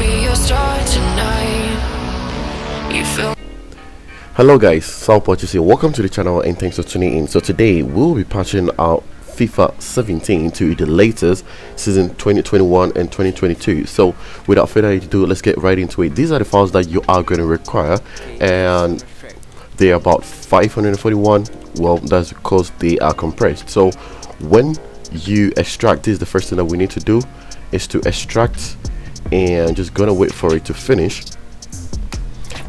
be your star tonight. You feel. Hello guys, Syle here. Welcome to the channel and thanks for tuning in. So today we'll be patching out FIFA 17 to the latest season 2021 and 2022. So without further ado, let's get right into it. These are the files that you are going to require, and they're about 541. Well, that's because they are compressed. So when you extract, this is the first thing that we need to do is to extract, and just gonna wait for it to finish.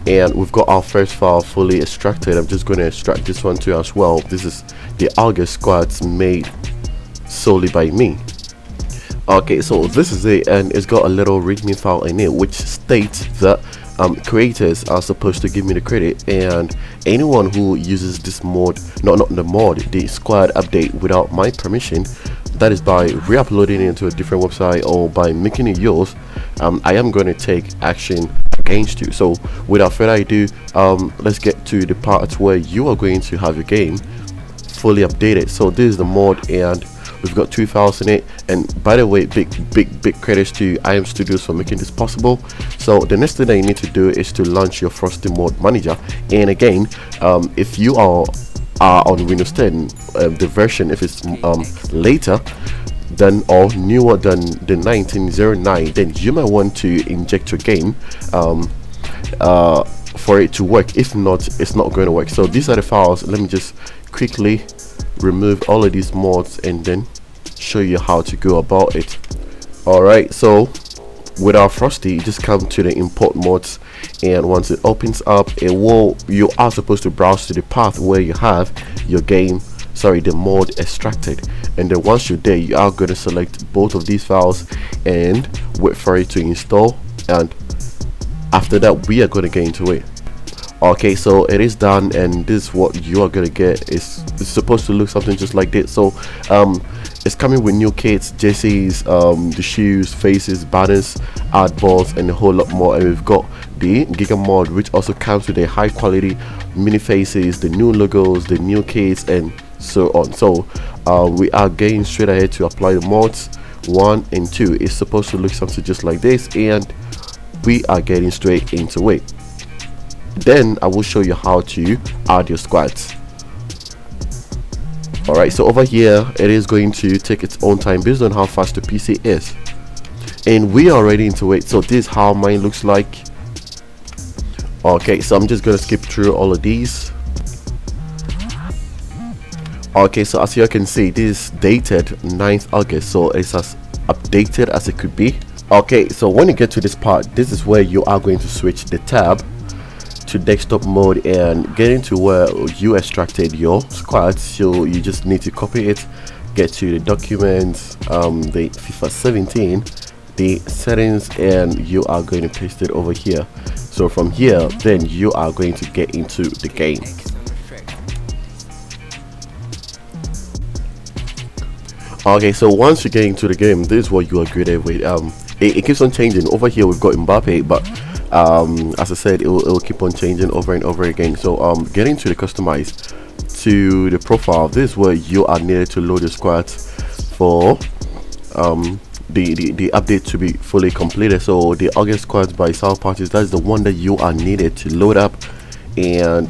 And we've got our first file fully extracted. I'm just going to extract this one too as well. This is the August squads made solely by me. Okay, so this is it, and it's got a little readme file in it which states that creators are supposed to give me the credit, and anyone who uses this mod, not the mod, the squad update without my permission, that is by re-uploading it into a different website or by making it yours, I am going to take action against you. So without further ado, let's get to the part where you are going to have your game fully updated. So this is the mod, and we've got 2 files in it. And by the way, big credits to IM Studios for making this possible. So the next thing that you need to do is to launch your Frosty mod manager. And again, if you are on Windows 10, the version, if it's later than or newer than the 1909, then you might want to inject your game for it to work. If not, it's not going to work. So these are the files. Let me just quickly remove all of these mods and then show you how to go about it. Alright, so with our Frosty, you just come to the import mods, and once it opens up, you are supposed to browse to the path where you have your game, the mod extracted, and then once you're there, you are going to select both of these files and wait for it to install, and after that we are going to get into it. Okay, so it is done, and this is what you are going to get. It's supposed to look something just like this. So it's coming with new kits, jerseys, the shoes, faces, banners, art boards, and a whole lot more. And we've got the Giga mod, which also comes with a high quality mini faces, the new logos, the new kits, and so on. So we are getting straight ahead to apply the mods 1 and 2. It's supposed to look something just like this, and we are getting straight into it. Then I will show you how to add your squads. Alright, so over here it is going to take its own time based on how fast the PC is, and we are already into it. So this is how mine looks like. Okay, so I'm just gonna skip through all of these. Okay, so as you can see, this is dated 9th August, so it's as updated as it could be. Okay, so when you get to this part, this is where you are going to switch the tab to desktop mode and get into where you extracted your squads. So you just need to copy it, get to the documents, the FIFA 17, the settings, and you are going to paste it over here. So from here, then you are going to get into the game. Okay, so once you get into the game, this is what you are greeted with. It keeps on changing. Over here we've got Mbappe, but as I said, it will keep on changing over and over again. So getting to the customize, to the profile, this is where you are needed to load the squads for the update to be fully completed. So the August squads by Syle Parties, that's the one that you are needed to load up. And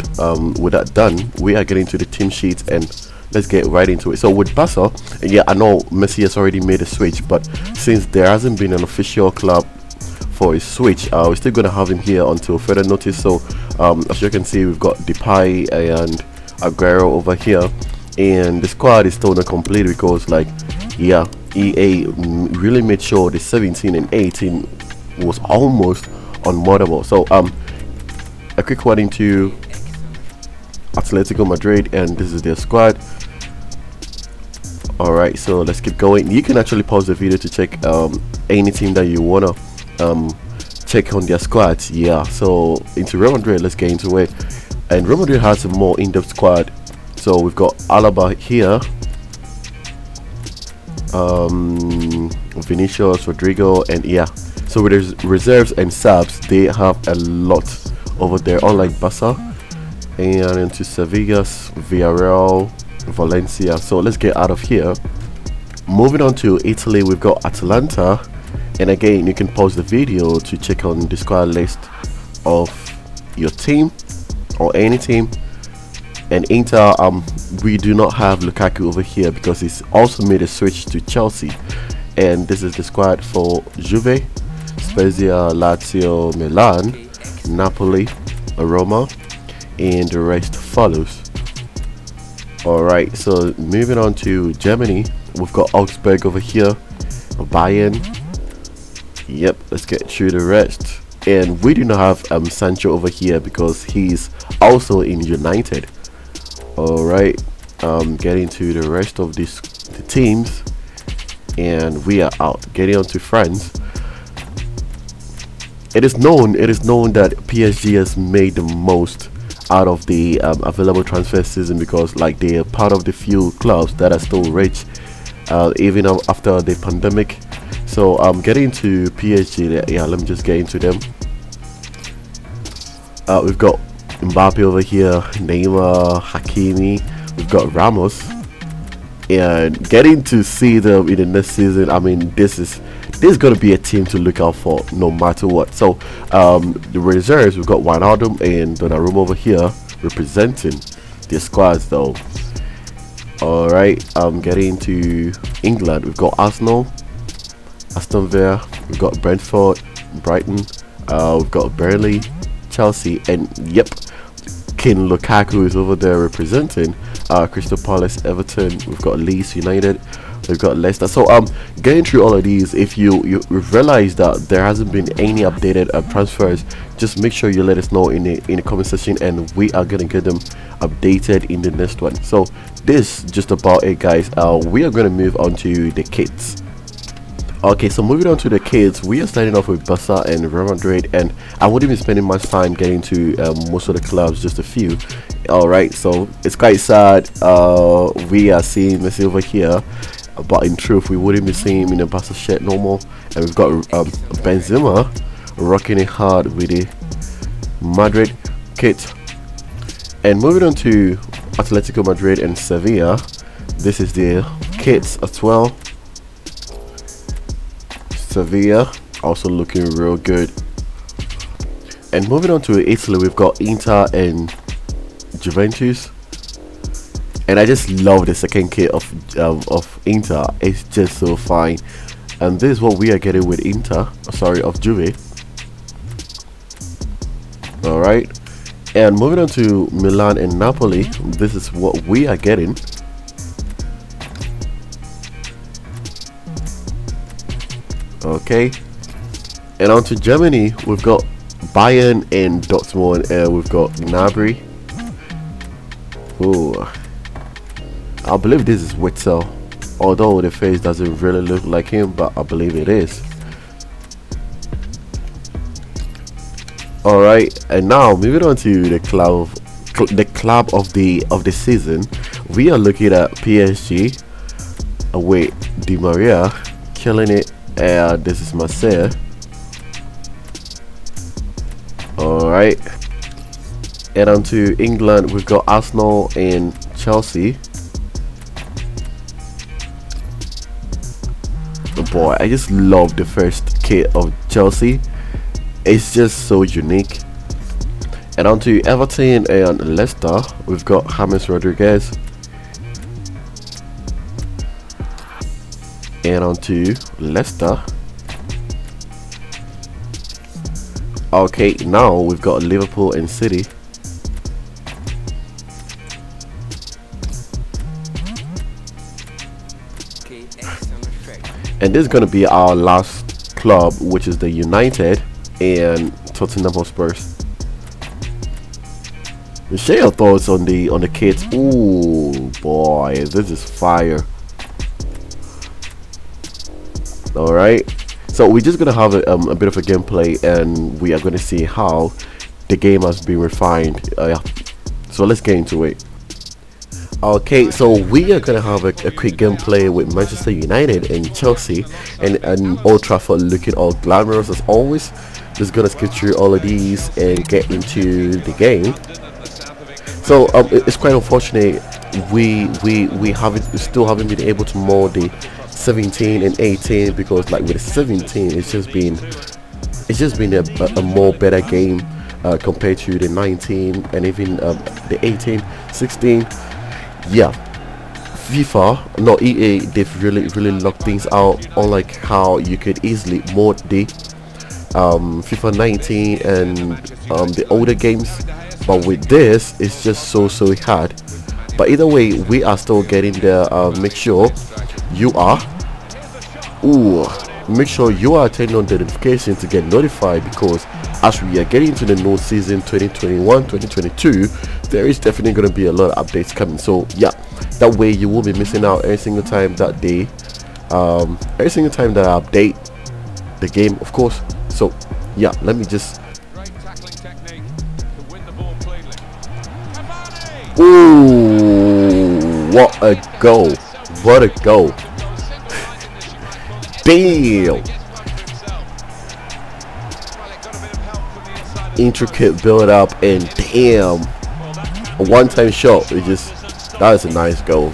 with that done, we are getting to the team sheets, and let's get right into it. So with Barca, yeah, I know Messi has already made a switch, but since there hasn't been an official club for his switch, we're still gonna have him here until further notice. So as you can see, we've got Depay and Aguero over here, and the squad is still not complete because, like, yeah, EA really made sure the 17 and 18 was almost unmoddable. So a quick one into Atletico Madrid, and this is their squad. Alright, so let's keep going. You can actually pause the video to check anything that you wanna check on their squads. Yeah, so into Real Madrid, let's get into it. And Real Madrid has a more in-depth squad. So we've got Alaba here, Vinicius, Rodrigo, and yeah. So with his reserves and subs, they have a lot over there, unlike Barca. And into Sevilla, Villarreal, Valencia. So let's get out of here. Moving on to Italy, we've got Atalanta And again, you can pause the video to check on the squad list of your team or any team. And Inter, we do not have Lukaku over here because he's also made a switch to Chelsea. And this is the squad for Juve, Spezia, Lazio, Milan, Napoli, Roma, and the rest follows. Alright, so moving on to Germany, we've got Augsburg over here, Bayern. Yep, let's get through the rest. And we do not have Sancho over here because he's also in United. Alright, getting to the rest of the teams, and we are out. Getting on to France. It is known that PSG has made the most out of the available transfer season because like they are part of the few clubs that are still rich even after the pandemic. So getting to PSG, yeah, let me just get into them. We've got Mbappe over here, Neymar, Hakimi, we've got Ramos, and getting to see them in the next season, I mean, this is going to be a team to look out for no matter what. So the reserves, we've got Wijnaldum and Donnarumma over here representing their squads though. Alright, getting to England, we've got Arsenal, Aston Villa, we've got Brentford, Brighton, we've got Burnley, Chelsea, and yep, King Lukaku is over there representing Crystal Palace, Everton. We've got Leeds United, we've got Leicester. So getting through all of these, if you realize that there hasn't been any updated transfers, just make sure you let us know in the comment section, and we are gonna get them updated in the next one. So this is just about it, guys. We are gonna move on to the kits. Okay, so moving on to the kids, we are starting off with Barca and Real Madrid, and I wouldn't be spending much time getting to most of the clubs, just a few. Alright, so it's quite sad. We are seeing Messi over here, but in truth we wouldn't be seeing him in a Barca shirt no more. And we've got Benzema rocking it hard with the Madrid kit. And moving on to Atletico Madrid and Sevilla, this is the kits as well. Sevilla also looking real good. And moving on to Italy, we've got Inter and Juventus, and I just love the second kit of Inter. It's just so fine, and this is what we are getting with of Juve. All right, and moving on to Milan and Napoli, this is what we are getting. Okay, and on to Germany, we've got Bayern and Dortmund, and we've got Gnabry. Oh, I believe this is Witzel, although the face doesn't really look like him, but I believe it is. All right, and now moving on to the club of the season, we are looking at PSG. Wait, Di Maria killing it. And this is Marseille. Alright, and on to England, we've got Arsenal and Chelsea. Oh boy, I just love the first kit of Chelsea. It's just so unique. And on to Everton and Leicester, we've got James Rodriguez. And on to Leicester. Okay, now we've got Liverpool and City. And this is going to be our last club, which is the United and Tottenham Hotspurs. Share your thoughts on the kits. Ooh boy, this is fire. Alright, so we're just gonna have a bit of a gameplay, and we are gonna see how the game has been refined. So let's get into it. Okay, so we are gonna have a quick gameplay with Manchester United and Chelsea, and Old Trafford looking all glamorous as always. Just gonna skip through all of these and get into the game. So it's quite unfortunate we still haven't been able to mold the 17 and 18, because like with 17 it's just been a more better game compared to the 19 and even the 18, 16. Yeah, FIFA, not EA, they've really locked things out, unlike how you could easily mod the FIFA 19 and the older games. But with this, it's just so hard. But either way, we are still getting there. Make sure you are turning on the notification to get notified, because as we are getting into the new season 2021-2022, there is definitely going to be a lot of updates coming. So yeah, that way you will be missing out every single time that they every single time that I update the game, of course. So yeah, let me just ooh, what a goal, what a goal. Damn, intricate build up, and damn, a one-time shot. It just, that is a nice goal.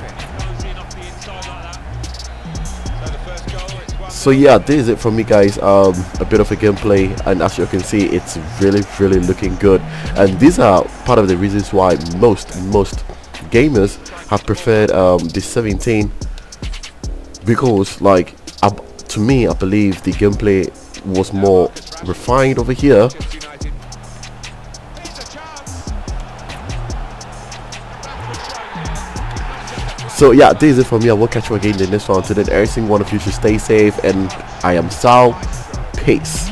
So yeah, this is it from me, guys. A bit of a gameplay, and as you can see, it's really looking good. And these are part of the reasons why most gamers have preferred the 17, because like to me, I believe the gameplay was more refined over here. So yeah, this is it for me. I will catch you again in the next one. Until then, every single one of you should stay safe, and I am Syle. Peace.